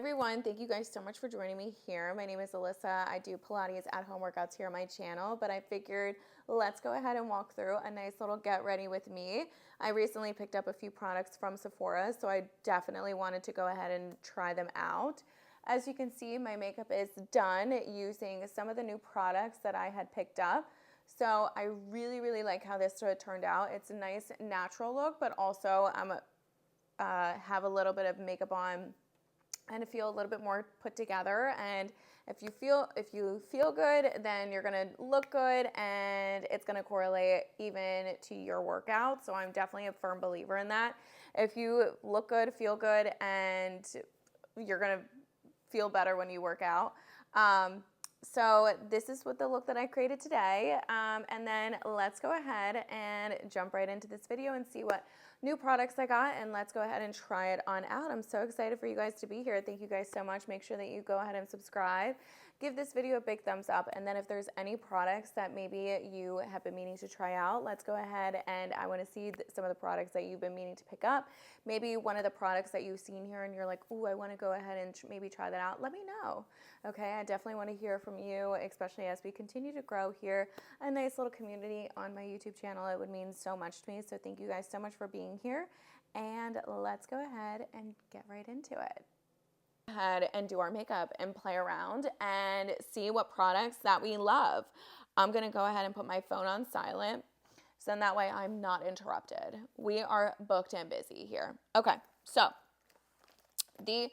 Everyone, thank you guys so much for joining me here. My name is Alyssa. I do Pilates at home workouts here on my channel, but I figured let's go ahead and walk through a nice little get ready with me. I recently picked up a few products from Sephora, so I definitely wanted to go ahead and try them out. As you can see, my makeup is done using some of the new products that I had picked up. So I really like how this turned out. It's a nice natural look, but also I'm have a little bit of makeup on and feel a little bit more put together. And if you feel good, then you're gonna look good and it's gonna correlate even to your workout. So I'm definitely a firm believer in that. If you look good, feel good, and you're gonna feel better when you work out. So this is what the look that I created today. And then let's go ahead and jump right into this video and see what new products I got, and let's go ahead and try it on out. I'm so excited for you guys to be here. Thank you guys so much. Make sure that you go ahead and subscribe. Give this video a big thumbs up, and then if there's any products that maybe you have been meaning to try out, let's go ahead and I want to see some of the products that you've been meaning to pick up. Maybe one of the products that you've seen here and you're like, ooh, I want to go ahead and maybe try that out. Let me know. Okay, I definitely want to hear from you, especially as we continue to grow here. A nice little community on my YouTube channel. It would mean so much to me. So thank you guys so much for being here. And let's go ahead and get right into it. Ahead and do our makeup and play around and see what products that we love. I'm going to go ahead and put my phone on silent, so that way I'm not interrupted. We are booked and busy here. Okay, so the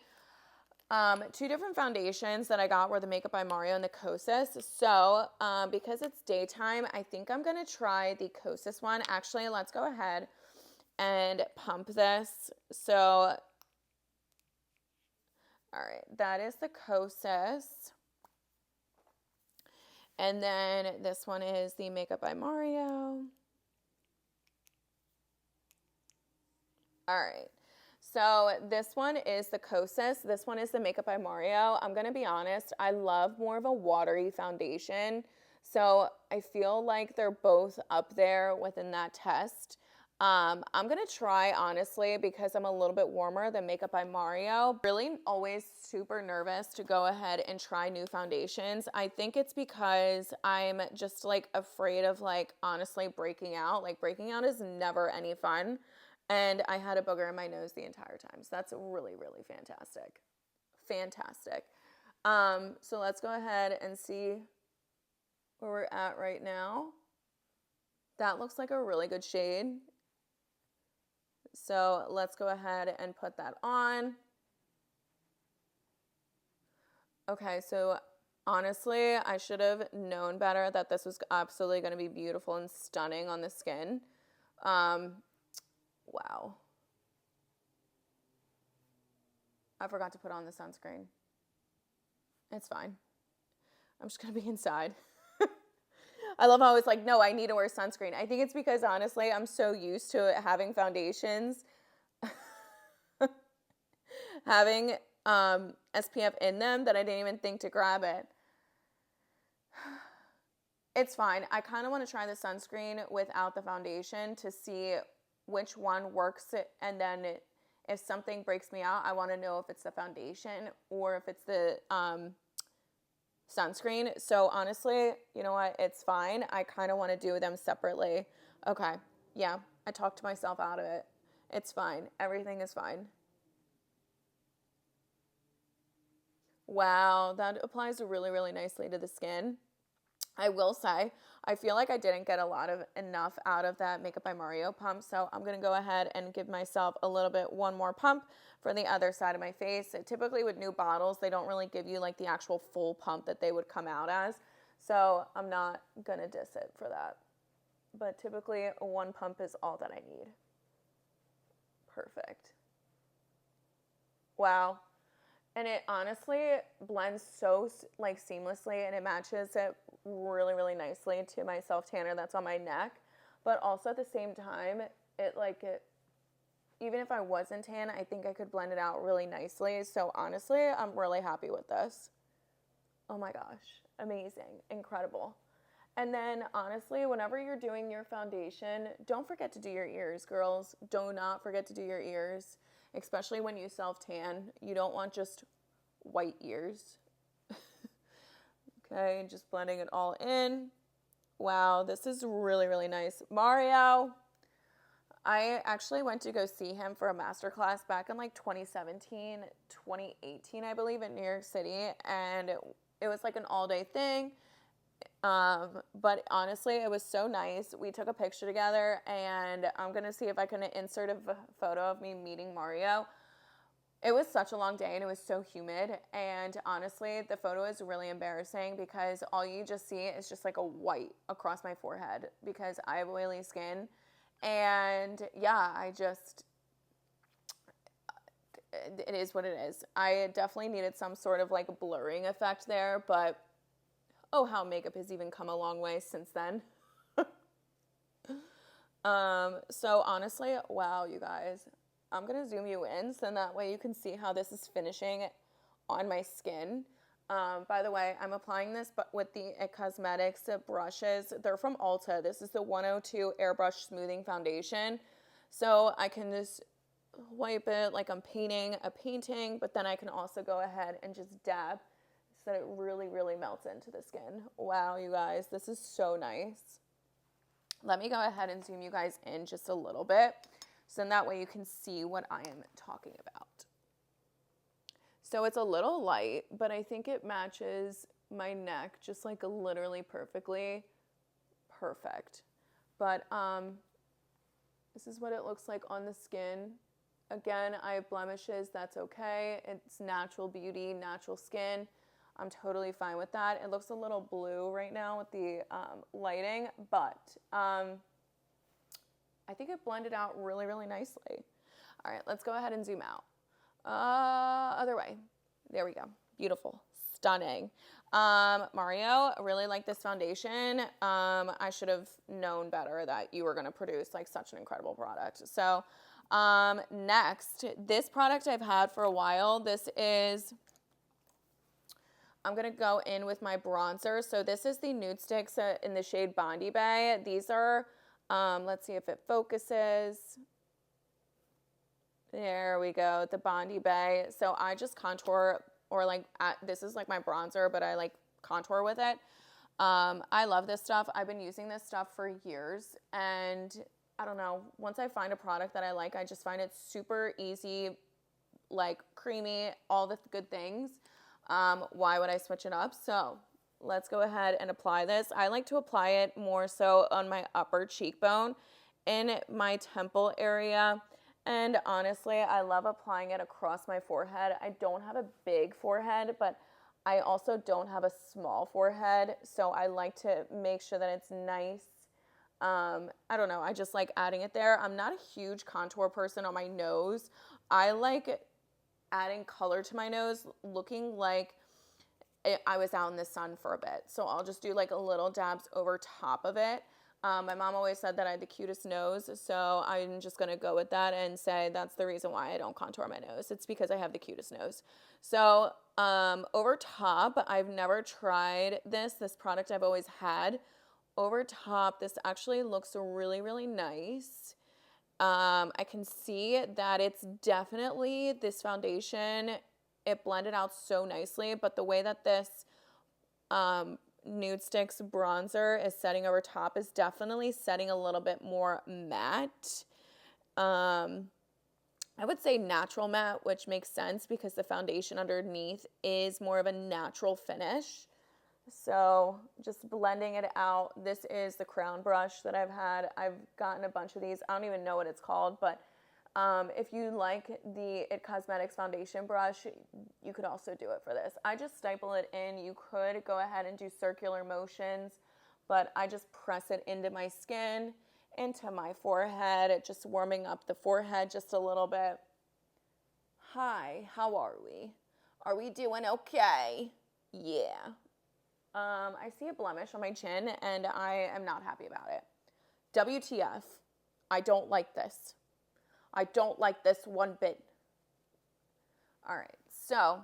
two different foundations that I got were the Makeup by Mario and the Kosas. So because it's daytime, I think I'm going to try the Kosas one. Actually, let's go ahead and pump this. So all right, that is the Kosas. And then this one is the Makeup by Mario. All right, so this one is the Kosas. This one is the Makeup by Mario. I'm going to be honest, I love more of a watery foundation. So I feel like they're both up there within that test. I'm going to try, honestly, because I'm a little bit warmer than Makeup by Mario. Really always super nervous to go ahead and try new foundations. I think it's because I'm just like afraid of honestly breaking out. Like breaking out is never any fun. And I had a booger in my nose the entire time. So that's really fantastic. Fantastic. So let's go ahead and see where we're at right now. That looks like a really good shade. So let's go ahead and put that on. Okay, so honestly, I should have known better that this was absolutely going to be beautiful and stunning on the skin. Wow. I forgot to put on the sunscreen. It's fine. I'm just going to be inside. I love how it's like, no, I need to wear sunscreen. I think it's because, honestly, I'm so used to having foundations, having SPF in them that I didn't even think to grab it. It's fine. I kind of want to try the sunscreen without the foundation to see which one works. And then if something breaks me out, I want to know if it's the foundation or if it's the sunscreen. So honestly, you know what? It's fine. I kind of want to do them separately. Okay. Yeah. I talked myself out of it. It's fine. Everything is fine. Wow. That applies really nicely to the skin. I will say, I feel like I didn't get enough out of that Makeup by Mario pump, so I'm going to go ahead and give myself a little bit, one more pump for the other side of my face. Typically with new bottles, they don't really give you like the actual full pump that they would come out as, so I'm not going to diss it for that. But typically, one pump is all that I need. Perfect. Wow. And it honestly blends so seamlessly, and it matches it really nicely to my self tanner that's on my neck. But also at the same time, even if I wasn't tan, I think I could blend it out really nicely. So honestly, I'm really happy with this. Oh my gosh, amazing, incredible. And then honestly, whenever you're doing your foundation, don't forget to do your ears, girls. Do not forget to do your ears, especially when you self-tan. You don't want just white ears. Okay, just blending it all in. Wow, this is really, really nice. Mario, I actually went to go see him for a masterclass back in like 2017, 2018, I believe, in New York City. And it was like an all-day thing. But honestly, it was so nice. We took a picture together, and I'm going to see if I can insert a photo of me meeting Mario. It was such a long day, and it was so humid, and honestly, the photo is really embarrassing because all you just see is just like a white across my forehead because I have oily skin, and yeah, it is what it is. I definitely needed some sort of like blurring effect there, but oh, how makeup has even come a long way since then. So honestly, wow, you guys. I'm going to zoom you in so that way you can see how this is finishing on my skin. By the way, I'm applying this but with the It Cosmetics brushes. They're from Ulta. This is the 102 Airbrush Smoothing Foundation. So I can just wipe it like I'm painting a painting, but then I can also go ahead and just dab so that it really, really melts into the skin. Wow, you guys, this is so nice. Let me go ahead and zoom you guys in just a little bit. So then that way you can see what I am talking about. So it's a little light, but I think it matches my neck just like literally perfectly. Perfect. But this is what it looks like on the skin. Again, I have blemishes. That's okay. It's natural beauty, natural skin. I'm totally fine with that. It looks a little blue right now with the lighting, but I think it blended out really, really nicely. All right, let's go ahead and zoom out. Other way. There we go. Beautiful. Stunning. Mario, I really like this foundation. I should have known better that you were going to produce like such an incredible product. So next, this product I've had for a while. I'm going to go in with my bronzer. So this is the Nude Sticks in the shade Bondi Bay. These are... let's see if it focuses. There we go, the Bondi Bay. So I just contour, or like, this is like my bronzer, but I like contour with it. I love this stuff. I've been using this stuff for years, and I don't know, once I find a product that I like, I just find it super easy, like creamy, all the good things. Why would I switch it up? So let's go ahead and apply this. I like to apply it more so on my upper cheekbone in my temple area. And honestly, I love applying it across my forehead. I don't have a big forehead, but I also don't have a small forehead. So I like to make sure that it's nice. I don't know. I just like adding it there. I'm not a huge contour person on my nose. I like adding color to my nose, looking like I was out in the sun for a bit. So I'll just do like a little dabs over top of it. My mom always said that I had the cutest nose, so I'm just going to go with that and say that's the reason why I don't contour my nose. It's because I have the cutest nose. So over top, I've never tried this product I've always had. Over top, this actually looks really, really nice. I can see that it's definitely this foundation. It blended out so nicely, but the way that this Nude Sticks bronzer is setting over top is definitely setting a little bit more matte. I would say natural matte, which makes sense because the foundation underneath is more of a natural finish. So just blending it out. This is the crown brush that I've had. I've gotten a bunch of these. I don't even know what it's called, but if you like the It Cosmetics foundation brush, you could also do it for this. I just staple it in. You could go ahead and do circular motions, but I just press it into my skin, into my forehead, just warming up the forehead just a little bit. Hi, how are we? Are we doing okay? Yeah. I see a blemish on my chin, and I am not happy about it. WTF. I don't like this. I don't like this one bit. All right, so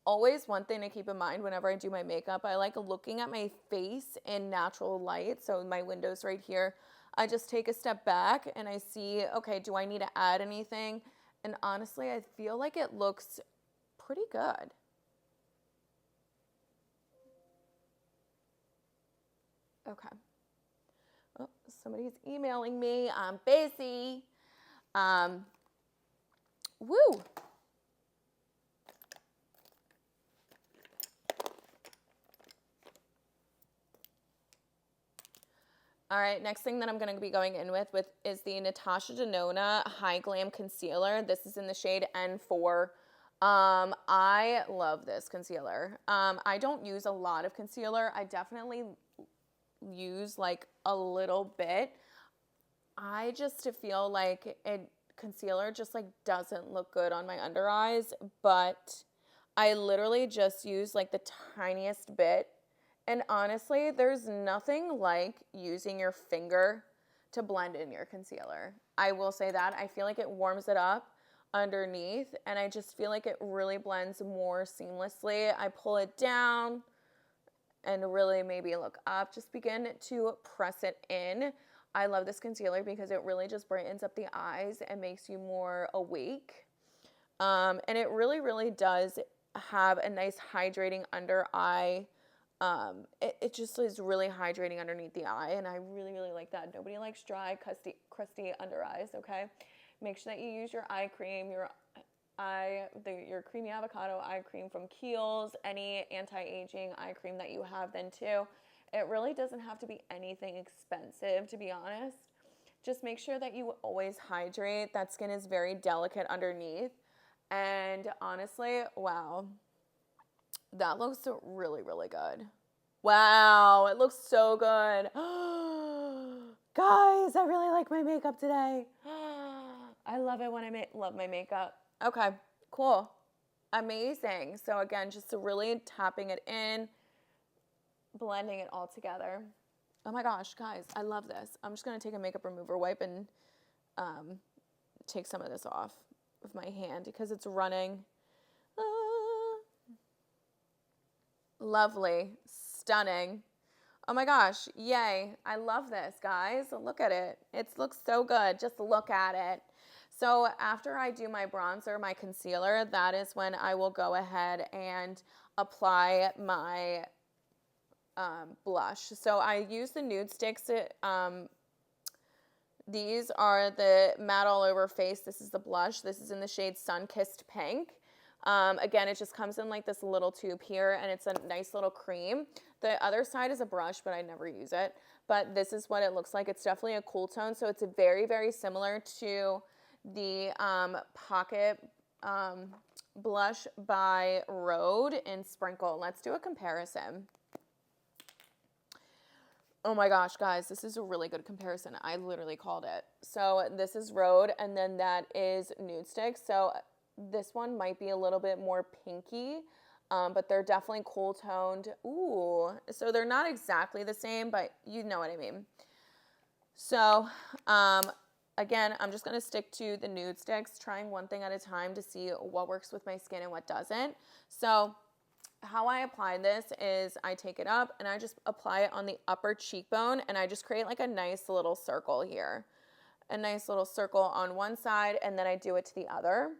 always one thing to keep in mind whenever I do my makeup, I like looking at my face in natural light. So my window's right here. I just take a step back and I see, okay, do I need to add anything? And honestly, I feel like it looks pretty good. Okay. Oh, somebody's emailing me. I'm busy. Woo. All right, next thing that I'm going to be going in with is the Natasha Denona High Glam Concealer. This is in the shade N4. I love this concealer. I don't use a lot of concealer. I definitely use like a little bit. I just feel like concealer just like doesn't look good on my under eyes, but I literally just use like the tiniest bit. And honestly, there's nothing like using your finger to blend in your concealer. I will say that. I feel like it warms it up underneath, and I just feel like it really blends more seamlessly. I pull it down and really maybe look up. Just begin to press it in. I love this concealer because it really just brightens up the eyes and makes you more awake. And it really, really does have a nice hydrating under eye. It just is really hydrating underneath the eye, and I really, really like that. Nobody likes dry, crusty under eyes, okay? Make sure that you use your eye cream, your creamy avocado eye cream from Kiehl's, any anti-aging eye cream that you have then too. It really doesn't have to be anything expensive, to be honest. Just make sure that you always hydrate. That skin is very delicate underneath, and honestly, wow. That looks really, really good. Wow, it looks so good. Guys, I really like my makeup today. I love it when I love my makeup. Okay, cool. Amazing. So again, just really tapping it in, blending it all together. Oh my gosh, guys, I love this. I'm just going to take a makeup remover wipe and take some of this off with my hand because it's running. Lovely, stunning. Oh my gosh, yay. I love this, guys. Look at it. It looks so good. Just look at it. So after I do my bronzer, my concealer, that is when I will go ahead and apply my blush. So I use the nude sticks. These are the matte all over face. This is the blush. This is in the shade Sun-Kissed Pink. Again, it just comes in like this little tube here, and it's a nice little cream. The other side is a brush, but I never use it. But this is what it looks like. It's definitely a cool tone, so it's very, very similar to the Pocket blush by Rhode in Sprinkle. Let's do a comparison. Oh my gosh, guys, this is a really good comparison. I literally called it. So this is Rhode, and then that is Nude Stick. So this one might be a little bit more pinky, but they're definitely cool toned. Ooh, so they're not exactly the same, but you know what I mean. So again, I'm just going to stick to the nude sticks, trying one thing at a time to see what works with my skin and what doesn't. So how I apply this is I take it up and I just apply it on the upper cheekbone, and I just create like a nice little circle here. A nice little circle on one side, and then I do it to the other.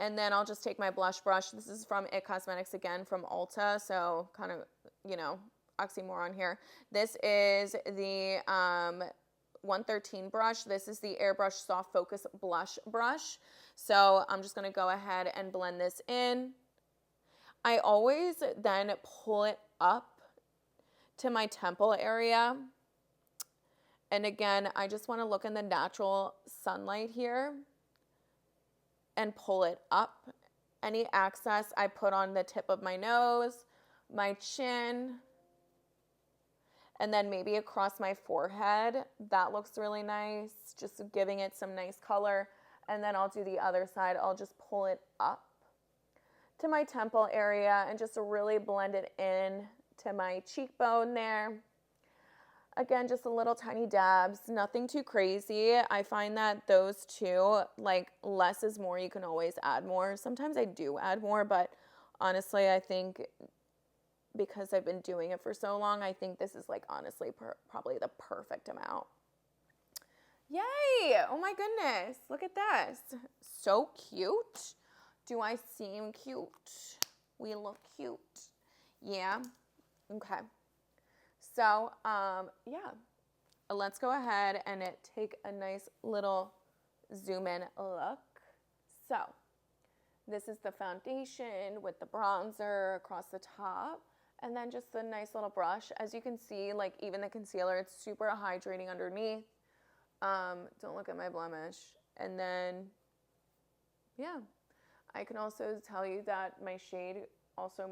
And then I'll just take my blush brush. This is from It Cosmetics again, from Ulta. So kind of, you know, oxymoron here. This is the 113 brush. This is the Airbrush Soft Focus Blush Brush. So I'm just going to go ahead and blend this in. I always then pull it up to my temple area. And again, I just want to look in the natural sunlight here and pull it up. Any excess I put on the tip of my nose, my chin, and then maybe across my forehead. That looks really nice, just giving it some nice color. And then I'll do the other side. I'll just pull it up to my temple area and just really blend it in to my cheekbone there. Again, just a little tiny dabs, nothing too crazy. I find that those two, like less is more. You can always add more. Sometimes I do add more, but honestly, I think because I've been doing it for so long, I think this is like honestly probably the perfect amount. Yay! Oh my goodness. Look at this. So cute. Do I seem cute? We look cute. Yeah. Okay. So, yeah. Let's go ahead and take a nice little zoom in look. So, this is the foundation with the bronzer across the top. And then just a nice little brush. As you can see, like even the concealer, it's super hydrating underneath. Don't look at my blemish. And then, yeah. I can also tell you that my shade also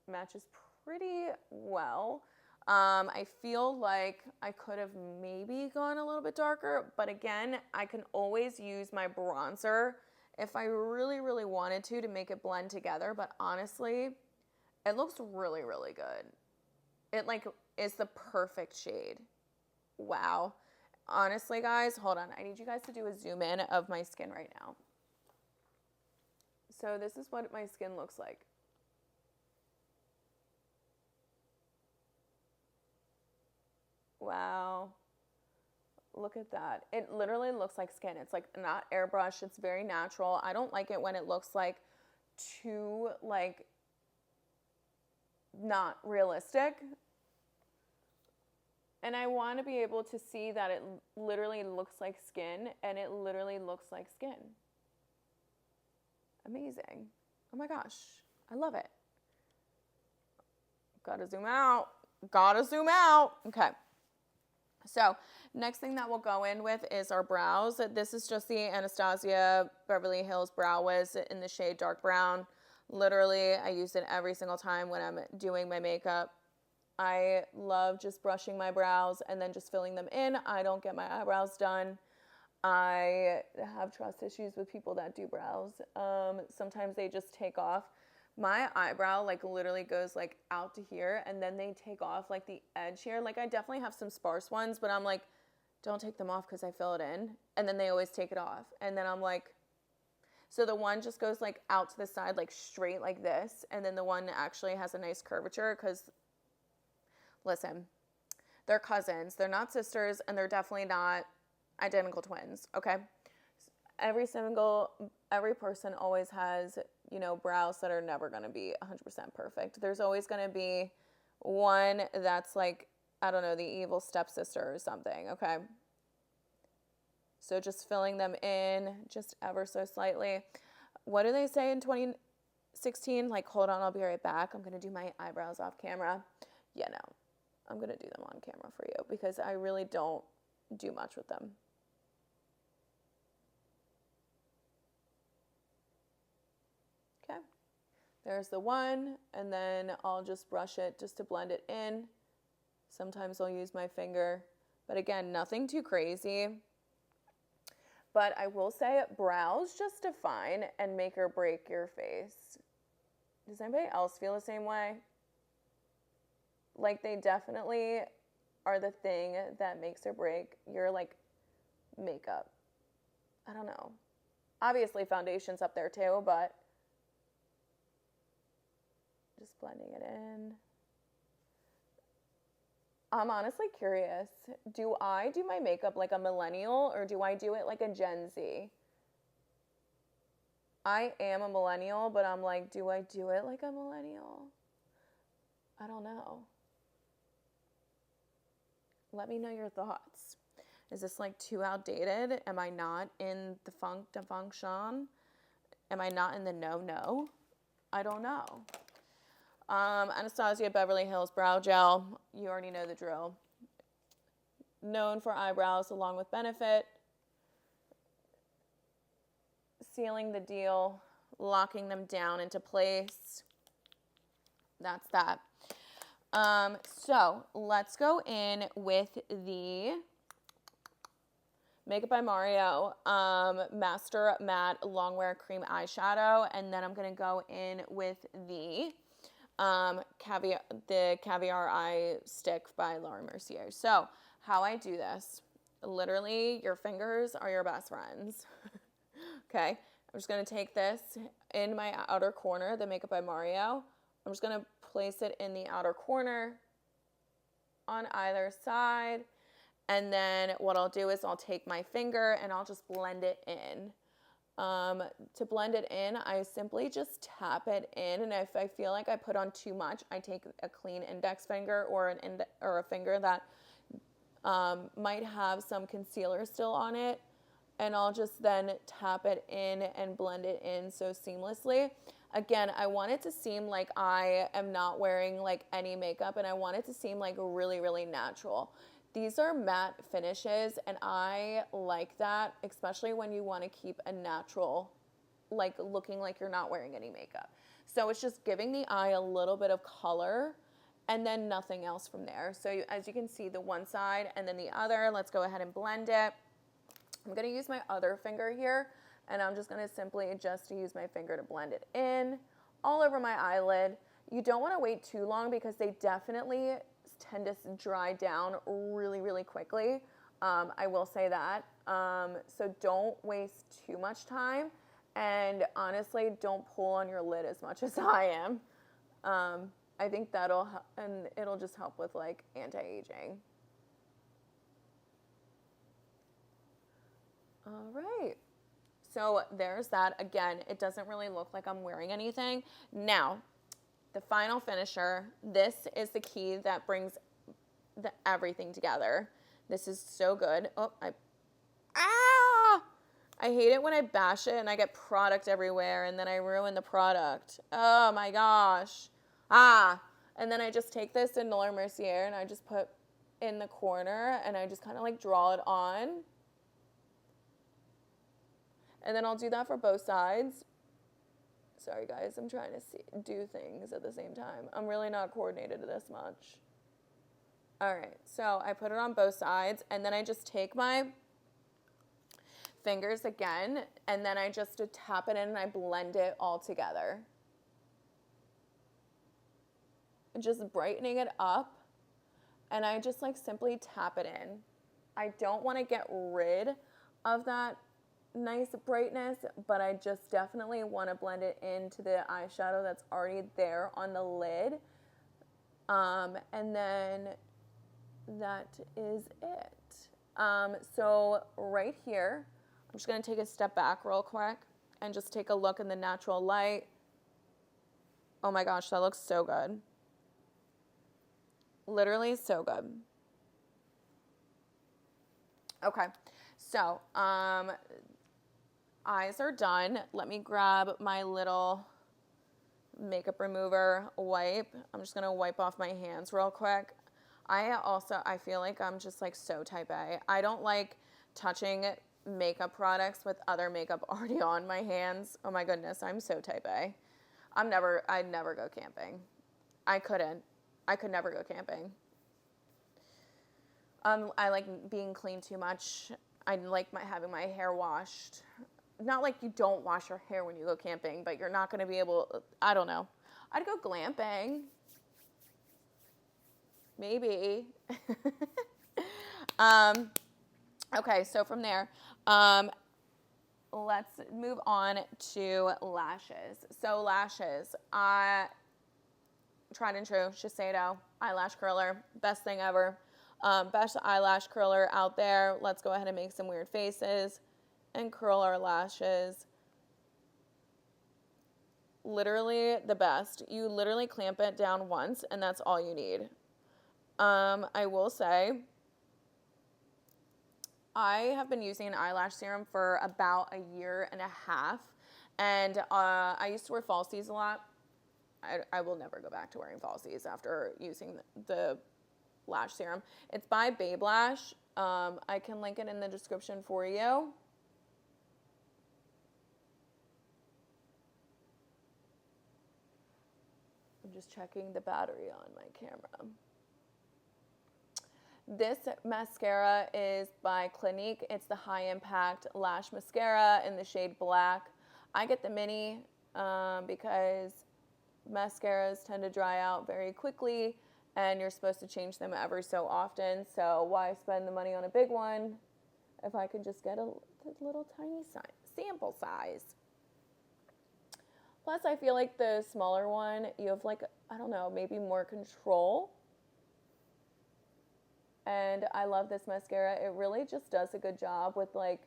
matches pretty well. I feel like I could have maybe gone a little bit darker, but again, I can always use my bronzer if I really, really wanted to make it blend together. But honestly, it looks really, really good. It like is the perfect shade. Wow. Honestly, guys, hold on. I need you guys to do a zoom in of my skin right now. So this is what my skin looks like. Wow. Look at that. It literally looks like skin. It's like not airbrushed. It's very natural. I don't like it when it looks like too like not realistic. And I want to be able to see that it literally looks like skin, and it literally looks like skin. Amazing. Oh my gosh. I love it. Gotta zoom out. Gotta zoom out. Okay. So next thing that we'll go in with is our brows. This is just the Anastasia Beverly Hills Brow Wiz in the shade dark brown. Literally, I use it every single time when I'm doing my makeup. I love just brushing my brows and then just filling them in. I don't get my eyebrows done. I have trust issues with people that do brows. Sometimes they just take off. My eyebrow like literally goes like out to here, and then they take off like the edge here. Like I definitely have some sparse ones, but I'm like, don't take them off because I fill it in. And then they always take it off. And then I'm like, so the one just goes like out to the side, like straight like this. And then the one actually has a nice curvature because, listen, they're cousins. They're not sisters, and they're definitely not identical twins, okay? Every person always has, you know, brows that are never going to be 100% perfect. There's always going to be one that's like, I don't know, the evil stepsister or something, okay? So just filling them in just ever so slightly. What do they say in 2016? Like, hold on, I'll be right back. I'm going to do my eyebrows off camera. Yeah, no, I'm going to do them on camera for you because I really don't do much with them. Okay, there's the one, and then I'll just brush it just to blend it in. Sometimes I'll use my finger, but again, nothing too crazy. But I will say brows just define and make or break your face. Does anybody else feel the same way? Like they definitely are the thing that makes or break your like makeup. I don't know. Obviously foundation's up there too, but just blending it in. I'm honestly curious. Do I do my makeup like a millennial or do I do it like a Gen Z? I am a millennial, but I'm like, do I do it like a millennial? I don't know. Let me know your thoughts. Is this like too outdated? Am I not in the function? Am I not in the no? I don't know. Anastasia Beverly Hills Brow Gel. You already know the drill. Known for eyebrows along with benefit. Sealing the deal. Locking them down into place. That's that. So let's go in with the Makeup by Mario Master Matte Longwear Cream Eyeshadow. And then I'm going to go in with the Caviar Eye Stick by Laura Mercier. So how I do this, literally your fingers are your best friends. Okay, I'm just going to take this in my outer corner, the Makeup by Mario. I'm just going to place it in the outer corner on either side. And then what I'll do is I'll take my finger and I'll just blend it in. To blend it in, I simply just tap it in, and if I feel like I put on too much, I take a clean index finger or a finger that might have some concealer still on it, and I'll just then tap it in and blend it in so seamlessly. Again, I want it to seem like I am not wearing like any makeup, and I want it to seem like really, really natural. These are matte finishes, and I like that, especially when you want to keep a natural, like looking like you're not wearing any makeup. So it's just giving the eye a little bit of color and then nothing else from there. So as you can see, the one side and then the other, let's go ahead and blend it. I'm going to use my other finger here, and I'm just going to simply just use my finger to blend it in all over my eyelid. You don't want to wait too long because they definitely tend to dry down really, really quickly. I will say that. So don't waste too much time, and honestly, don't pull on your lid as much as I am. I think it'll just help with like anti-aging. All right. So there's that. Again, it doesn't really look like I'm wearing anything. Now, the final finisher, this is the key that brings everything together. This is so good. Oh, I hate it when I bash it and I get product everywhere and then I ruin the product. Oh my gosh. And then I just take this Noir Mercier and I just put in the corner and I just kind of like draw it on. And then I'll do that for both sides. Sorry guys, I'm trying to do things at the same time. I'm really not coordinated this much. All right, so I put it on both sides, and then I just take my fingers again, and then I just tap it in and I blend it all together. And just brightening it up, and I just like simply tap it in. I don't want to get rid of that nice brightness, but I just definitely want to blend it into the eyeshadow that's already there on the lid. And then that is it. So right here, I'm just going to take a step back real quick and just take a look in the natural light. Oh my gosh, that looks so good. Literally so good. Okay, so eyes are done. Let me grab my little makeup remover wipe. I'm just gonna wipe off my hands real quick. I feel like I'm just like so type A. I don't like touching makeup products with other makeup already on my hands. Oh my goodness, I'm so type A. I'd never go camping. I could never go camping. I like being clean too much. I like having my hair washed. Not like you don't wash your hair when you go camping, but you're not going to be able, I don't know. I'd go glamping. Maybe. Okay, so from there, let's move on to lashes. So lashes, tried and true, Shiseido eyelash curler, best thing ever. Best eyelash curler out there. Let's go ahead and make some weird faces and curl our lashes. Literally the best. You literally clamp it down once and that's all you need. I will say, I have been using an eyelash serum for about a year and a half, and I used to wear falsies a lot. I will never go back to wearing falsies after using the lash serum. It's by Babe Lash. I can link it in the description for you. I'm just checking the battery on my camera. This mascara is by Clinique. It's the High Impact Lash Mascara in the shade Black. I get the mini because mascaras tend to dry out very quickly and you're supposed to change them every so often. So why spend the money on a big one if I could just get a little tiny sample size? Plus, I feel like the smaller one, you have like, I don't know, maybe more control. And I love this mascara. It really just does a good job with like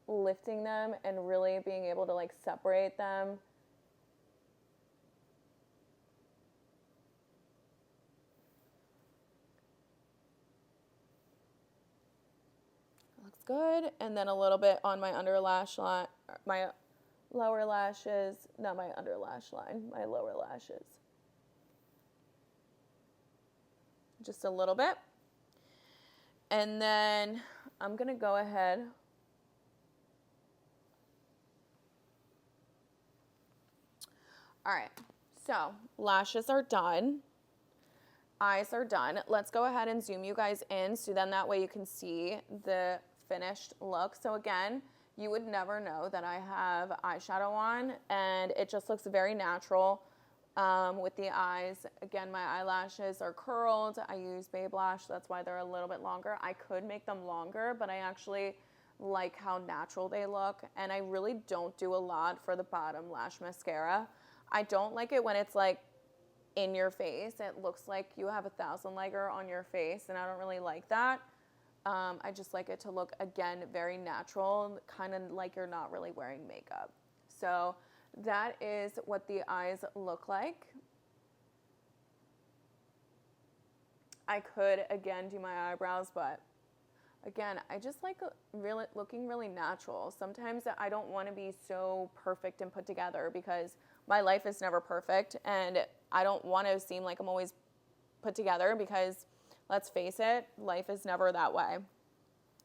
lifting them and really being able to like separate them. Looks good. And then a little bit on my under lash line, my lower lashes, not my under lash line, my lower lashes. Just a little bit. And then I'm going to go ahead. All right. So lashes are done. Eyes are done. Let's go ahead and zoom you guys in so then that way you can see the finished look. So again, you would never know that I have eyeshadow on, and it just looks very natural with the eyes. Again, my eyelashes are curled. I use Babe Lash, that's why they're a little bit longer. I could make them longer, but I actually like how natural they look, and I really don't do a lot for the bottom lash mascara. I don't like it when it's like in your face. It looks like you have a 1,000-legger on your face, and I don't really like that. I just like it to look, again, very natural, kind of like you're not really wearing makeup. So that is what the eyes look like. I could, again, do my eyebrows, but again, I just like really looking really natural. Sometimes I don't want to be so perfect and put together because my life is never perfect, and I don't want to seem like I'm always put together because, let's face it, life is never that way.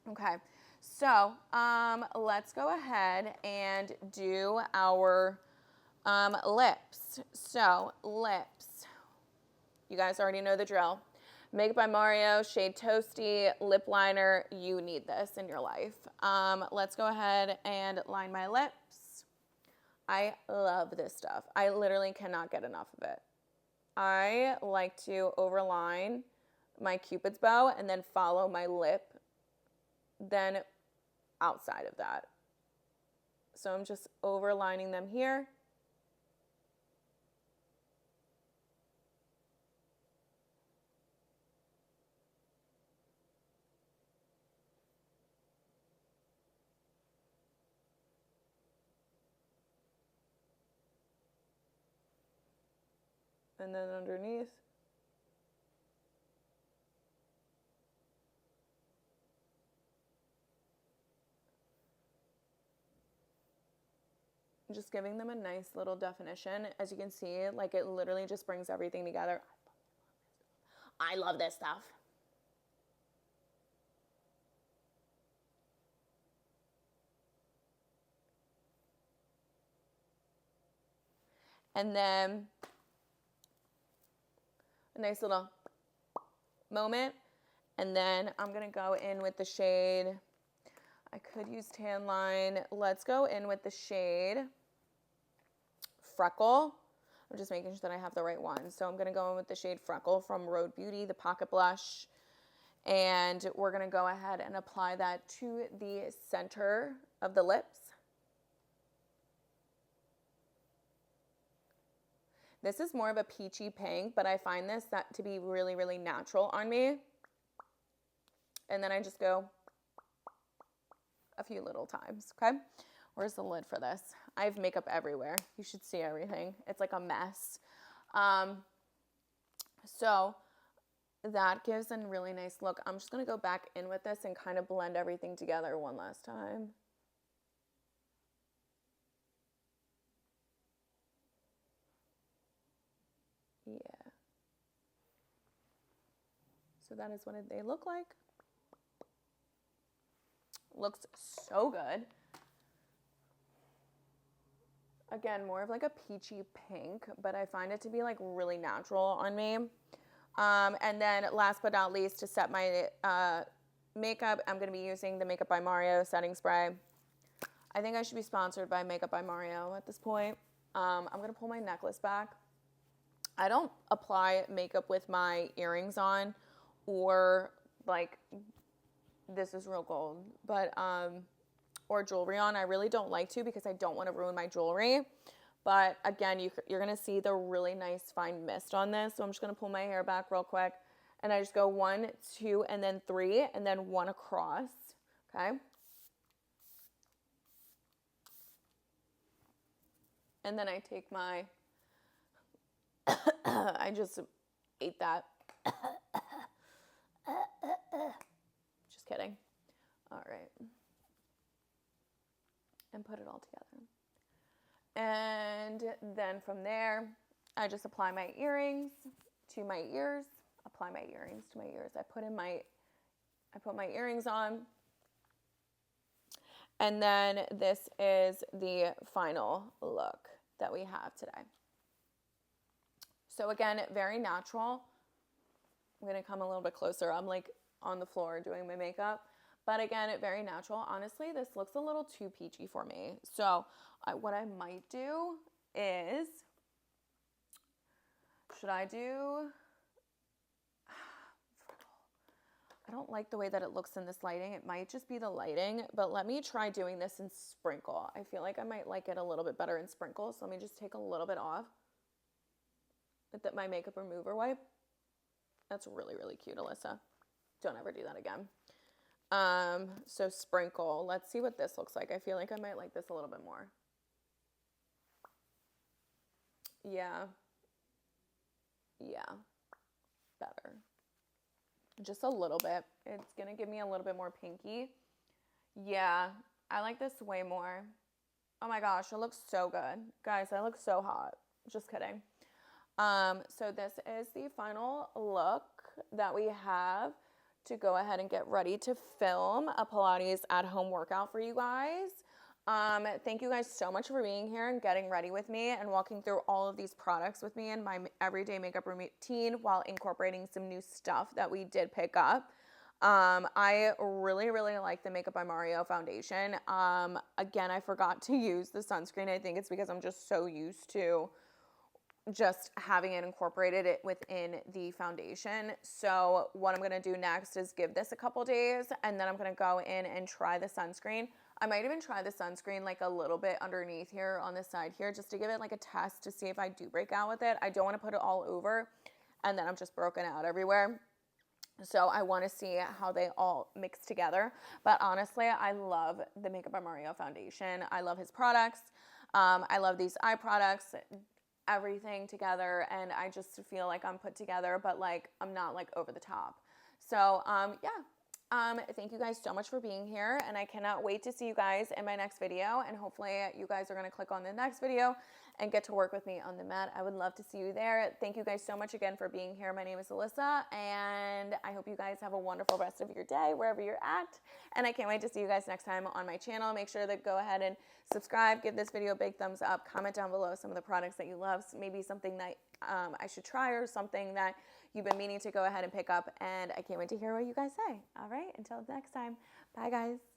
Okay, so let's go ahead and do our lips. So lips, you guys already know the drill. Makeup by Mario, Shade Toasty, lip liner. You need this in your life. Let's go ahead and line my lips. I love this stuff. I literally cannot get enough of it. I like to overline my Cupid's bow and then follow my lip then outside of that. So I'm just overlining them here. And then underneath. Just giving them a nice little definition. As you can see, like it literally just brings everything together. I love this stuff. And then a nice little moment. And then I'm going to go in with the shade. I could use Tan Line. Let's go in with the shade Freckle. I'm just making sure that I have the right one. So I'm going to go in with the shade Freckle from Road Beauty, the Pocket Blush. And we're going to go ahead and apply that to the center of the lips. This is more of a peachy pink, but I find this to be really, really natural on me. And then I just go a few little times, okay? Where's the lid for this? I have makeup everywhere. You should see everything. It's like a mess. So that gives a really nice look. I'm just going to go back in with this and kind of blend everything together one last time. Yeah. So that is what they look like. Looks so good. Again, more of like a peachy pink, but I find it to be like really natural on me. And then last but not least, to set my makeup, I'm going to be using the Makeup by Mario setting spray. I think I should be sponsored by Makeup by Mario at this point. I'm going to pull my necklace back. I don't apply makeup with my earrings on or like, this is real gold, but, or jewelry on. I really don't like to because I don't want to ruin my jewelry. But again, you're going to see the really nice fine mist on this. So I'm just going to pull my hair back real quick And I just go 1, 2, and then 3, and then 1 across, okay? And then I take my, I just ate that. Just kidding. All right. And put it all together. And then from there, I just apply my earrings to my ears. Apply my earrings to my ears. I put my earrings on. And then this is the final look that we have today. So again, very natural. I'm going to come a little bit closer. I'm like on the floor doing my makeup. But again, very natural. Honestly, this looks a little too peachy for me. So what I might do is, should I do, I don't like the way that it looks in this lighting. It might just be the lighting, but let me try doing this in sprinkle. I feel like I might like it a little bit better in sprinkle. So let me just take a little bit off with my makeup remover wipe. That's really, really cute, Alyssa. Don't ever do that again. So sprinkle. Let's see what this looks like. I feel like I might like this a little bit more. Yeah. Yeah. Better. Just a little bit. It's going to give me a little bit more pinky. Yeah. I like this way more. Oh my gosh. It looks so good. Guys, I look so hot. Just kidding. So this is the final look that we have to go ahead and get ready to film a Pilates at-home workout for you guys. Thank you guys so much for being here and getting ready with me and walking through all of these products with me in my everyday makeup routine while incorporating some new stuff that we did pick up. I really, really like the Makeup by Mario foundation. Again, I forgot to use the sunscreen. I think it's because I'm just so used to just having it incorporated within the foundation. So what I'm going to do next is give this a couple days, and then I'm going to go in and try the sunscreen. I might even try the sunscreen like a little bit underneath here on the side here, just to give it like a test to see if I do break out with it. I don't want to put it all over and then I'm just broken out everywhere. So I want to see how they all mix together. But honestly, I love the Makeup by Mario foundation. I love his products. I love these eye products, everything together. And I just feel like I'm put together, but like I'm not like over the top. So yeah. Thank you guys so much for being here, and I cannot wait to see you guys in my next video, and hopefully you guys are going to click on the next video and get to work with me on the mat. I would love to see you there. Thank you guys so much again for being here. My name is Alyssa, and I hope you guys have a wonderful rest of your day wherever you're at, and I can't wait to see you guys next time on my channel. Make sure to go ahead and subscribe, give this video a big thumbs up, comment down below some of the products that you love, maybe something that I should try or something that you've been meaning to go ahead and pick up, and I can't wait to hear what you guys say. All right, until next time. Bye, guys.